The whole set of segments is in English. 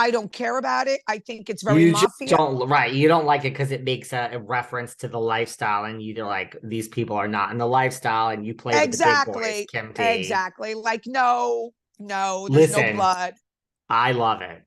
I don't care about it. I think it's very You just mafia. don't, right? You don't like it because it makes a reference to the lifestyle, and you're like, these people are not in the lifestyle, and you play with the big boys, Exactly. Kim T. Exactly. Like, no, no, there's no Listen, blood. I love it.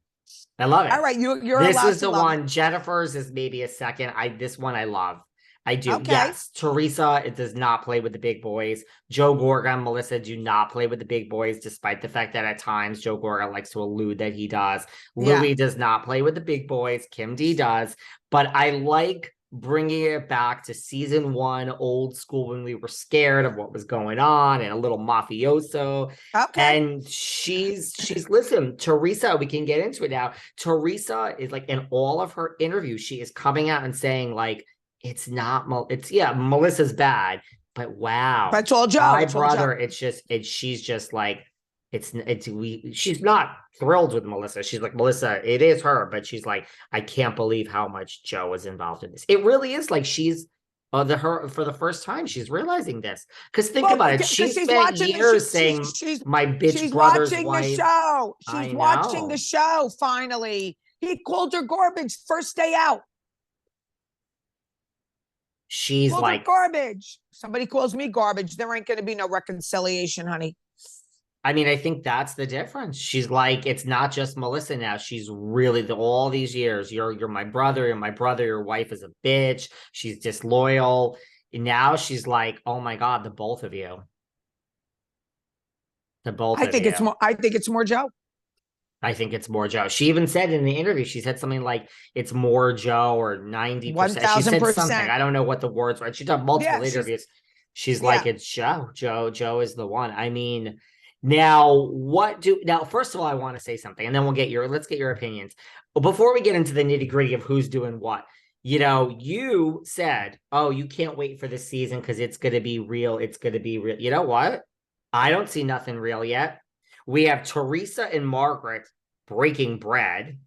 I love All it. right, you're This allowed is to the love it. one. Jennifer's is maybe a second. This one I love. I do. Okay. Yes, Teresa, it does not play with the big boys. Joe Gorga and Melissa do not play with the big boys, despite the fact that at times Joe Gorga likes to allude that he does. Yeah. Louis does not play with the big boys. Kim D does. But I like bringing it back to season 1, old school, when we were scared of what was going on and a little mafioso. Okay. And she's listen, Teresa, we can get into it now. Teresa is like, in all of her interviews, she is coming out and saying like, it's not, Melissa's bad, but But wow, it's all Joe. my It's all Joe. brother, she's just like, she's not thrilled with Melissa. She's like, Melissa, it is her, but she's like, I can't believe how much Joe was involved in this. It really is like she's her for the first time she's realizing this. Because think Well, about it, she because she's spent watching years saying my bitch she's brother's watching the wife. show. She's I watching the know. show. Finally, he called her garbage first day out. She's Called her like, garbage. Somebody calls me garbage. There ain't going to be no reconciliation, honey. I mean, I think that's the difference. She's like, it's not just Melissa now. She's really all these years. You're my brother. You're my brother. Your wife is a bitch. She's disloyal. And now she's like, oh my God, the both of you. The both I of think it's you. more. I think it's more Joe. I think it's more Joe. She even said in the interview, she said something like it's more Joe or One 90%. She thousand said something. percent. I don't know what the words were. She's done multiple Yeah, interviews. She's like, yeah. it's Joe. Joe is the one. I mean, now, first of all, I want to say something, and then let's get your opinions. But before we get into the nitty-gritty of who's doing what, you said, oh, you can't wait for this season because it's gonna be real. It's gonna be real. You know what? I don't see nothing real yet. We have Teresa and Margaret breaking bread,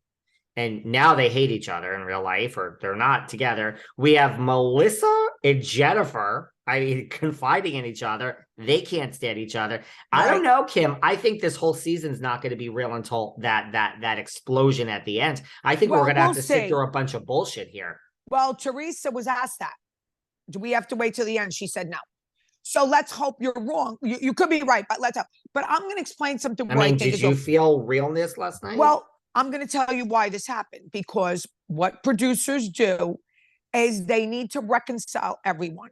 and now they hate each other in real life, or they're not together. We have Melissa and Jennifer, I mean, confiding in each other. They can't stand each other. I don't Right. know, Kim. I think this whole season's not going to be real until that explosion at the end. I think we're Well, going to have we'll to sit see. through a bunch of bullshit here. Well, Teresa was asked that. Do we have to wait till the end? She said no. So let's hope you're wrong. You could be right, but let's hope. But I'm going to explain something I where I mean, think did is you feel realness last night? well. I'm going to tell you why this happened, because what producers do is they need to reconcile everyone.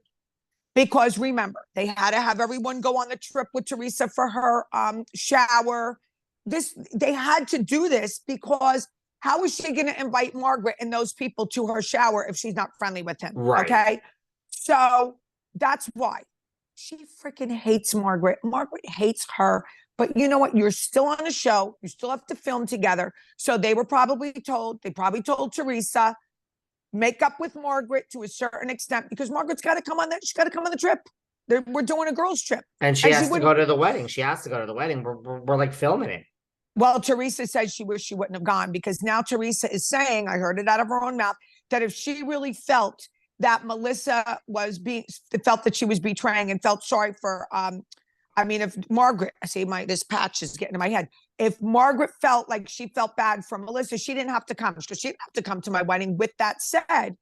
Because remember, they had to have everyone go on the trip with Teresa for her shower. They had to do this because how is she going to invite Margaret and those people to her shower if she's not friendly with him? Right. Okay, so that's why she freaking hates Margaret. Margaret hates her. But you know what? You're still on the show. You still have to film together. So they probably told Teresa, make up with Margaret to a certain extent, because Margaret's got to come on that. She's got to come on the trip. We're doing a girls' trip, And she and she has to wouldn't. go to the wedding. She has to go to the wedding. We're like filming it. Well, Teresa said she wished she wouldn't have gone, because now Teresa is saying, I heard it out of her own mouth, that if she really felt that Melissa felt that she was betraying and felt sorry for, if Margaret, this patch is getting in my head. If Margaret felt like she felt bad for Melissa, she didn't have to come. She didn't have to come to my wedding. With that said,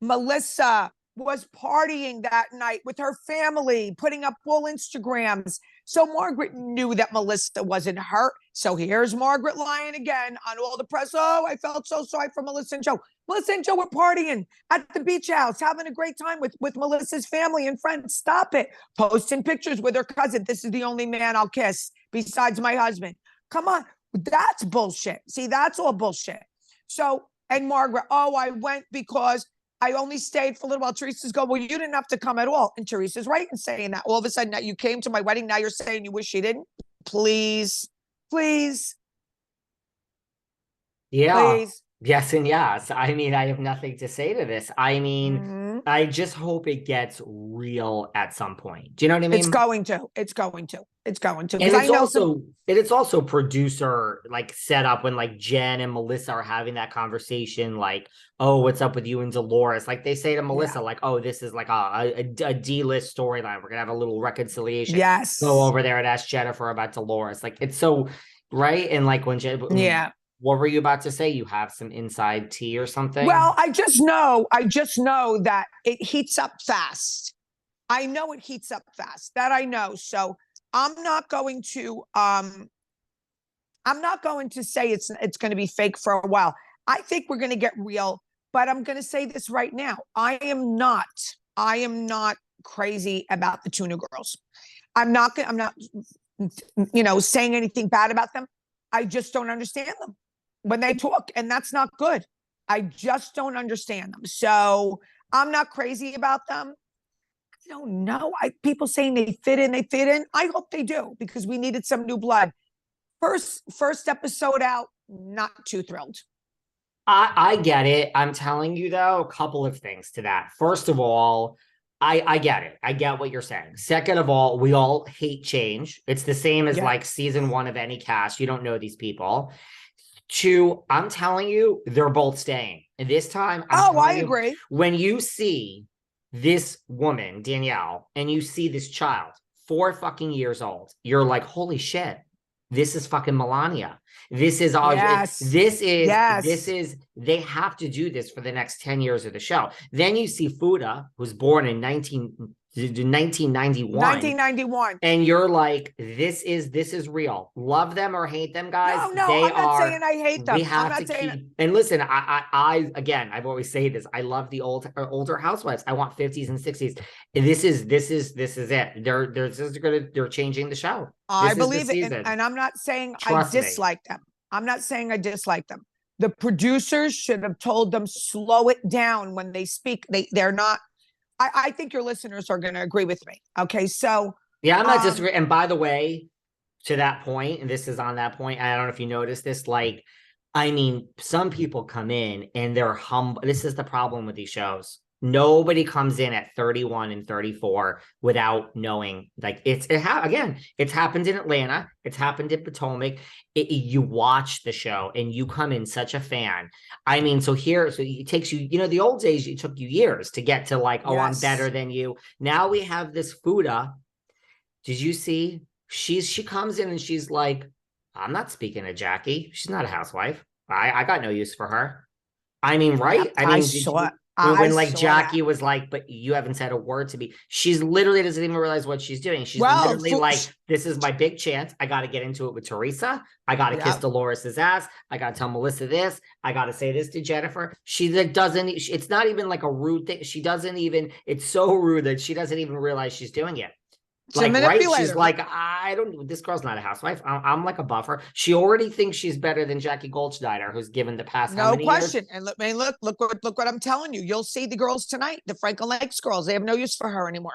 Melissa was partying that night with her family, putting up full Instagrams. So Margaret knew that Melissa wasn't hurt. So here's Margaret lying again on all the press. Oh, I felt so sorry for Melissa and Joe. Melissa and Joe were partying at the beach house, having a great time with Melissa's family and friends. Stop it. Posting pictures with her cousin. This is the only man I'll kiss besides my husband. Come on. That's bullshit. See, that's all bullshit. So, and Margaret, oh, I went because I only stayed for a little while. Teresa's going, well, you didn't have to come at all. And Teresa's right in saying that. All of a sudden, now you came to my wedding. Now you're saying you wish you didn't. Please, please, Yeah. please. Yes and yes. I mean, I have nothing to say to this. I mean, Mm-hmm. I just hope it gets real at some point. Do you know what I It's mean? going to. It's going to. It's going to. And Because I know some. it's also producer like set up when like Jen and Melissa are having that conversation, like, oh, what's up with you and Dolores? Like they say to Melissa, Yeah. like, oh, this is like a D-list storyline. We're gonna have a little reconciliation. Go Yes. over there and ask Jennifer about Dolores. Like it's so right. And like when Jen, Yeah. What were you about to say? You have some inside tea or something? Well, I just know that it heats up fast. I know it heats up fast. That I know. So I'm not going to say it's going to be fake for a while. I think we're going to get real, but I'm going to say this right now. I am not crazy about the Tuna girls. I'm not saying anything bad about them. I just don't understand them when they talk, and that's not good. I just don't understand them. So I'm not crazy about them. I don't know. People saying they fit in. I hope they do, because we needed some new blood. First episode out, not too thrilled. I get it. I'm telling you, though, a couple of things to that. First of all, I get it. I get what you're saying. Second of all, we all hate change. It's the same as like season 1 of any cast. You don't know these people. 2, I'm telling you, they're both staying. And this time, I agree. When you see this woman, Danielle, and you see this child, 4 fucking years old, you're like, holy shit. This is fucking Melania. This is all. Yes. This is. They have to do this for the next 10 years of the show. Then you see Fuda, who's born in 1991. 1991. And you're like, this is real. Love them or hate them, guys. No, I'm not saying I hate them. We have to keep. And listen, I again, I've always said this. I love the older housewives. I want 50s and 60s. And this is it. They're changing the show. I believe it, and I'm not saying I dislike them. I'm not saying I dislike them. The producers should have told them slow it down when they speak. They're not. I think your listeners are going to agree with me. Okay, so yeah, I'm not disagreeing. And by the way, to that point, and this is on that point, I don't know if you noticed this. Like, I mean, some people come in and they're humble. This is the problem with these shows. Nobody comes in at 31 and 34 without knowing. Like it's happened in Atlanta. It's happened in Potomac. You watch the show and you come in such a fan. I mean, so it takes you, the old days, it took you years to get to like, oh, I'm better than you. Now we have this Fuda. Did you see? She comes in and she's like, I'm not speaking to Jackie. She's not a housewife. I got no use for her. I mean, right? Yep, I saw it. When like Jackie was like, but you haven't said a word to me. She's literally doesn't even realize what she's doing. She's literally like, this is my big chance. I got to get into it with Teresa. I got to kiss Dolores's ass. I got to tell Melissa this. I got to say this to Jennifer. She doesn't, it's not even like a rude thing. She doesn't even, it's so rude that she doesn't even realize she's doing it. Like, right? She's like, this girl's not a housewife. I'm like a buffer. She already thinks she's better than Jackie Goldschneider, who's given the past how many question. Years? And look what I'm telling you. You'll see the girls tonight, the Franklin Lakes girls. They have no use for her anymore.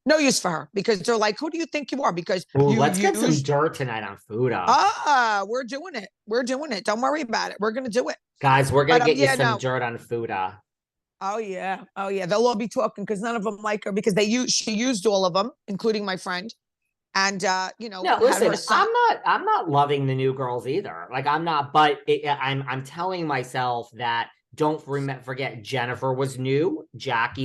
No use for her, because they're like, who do you think you are? Because let's get some dirt tonight on Fuda. We're doing it. We're doing it. Don't worry about it. We're gonna do it. Guys, we're gonna get you some dirt on Fuda. Oh yeah. They'll all be talking because none of them like her, because she used all of them, including my friend. And no, listen, I'm not loving the new girls either. Like I'm not, but I'm telling myself that don't forget Jennifer was new, Jackie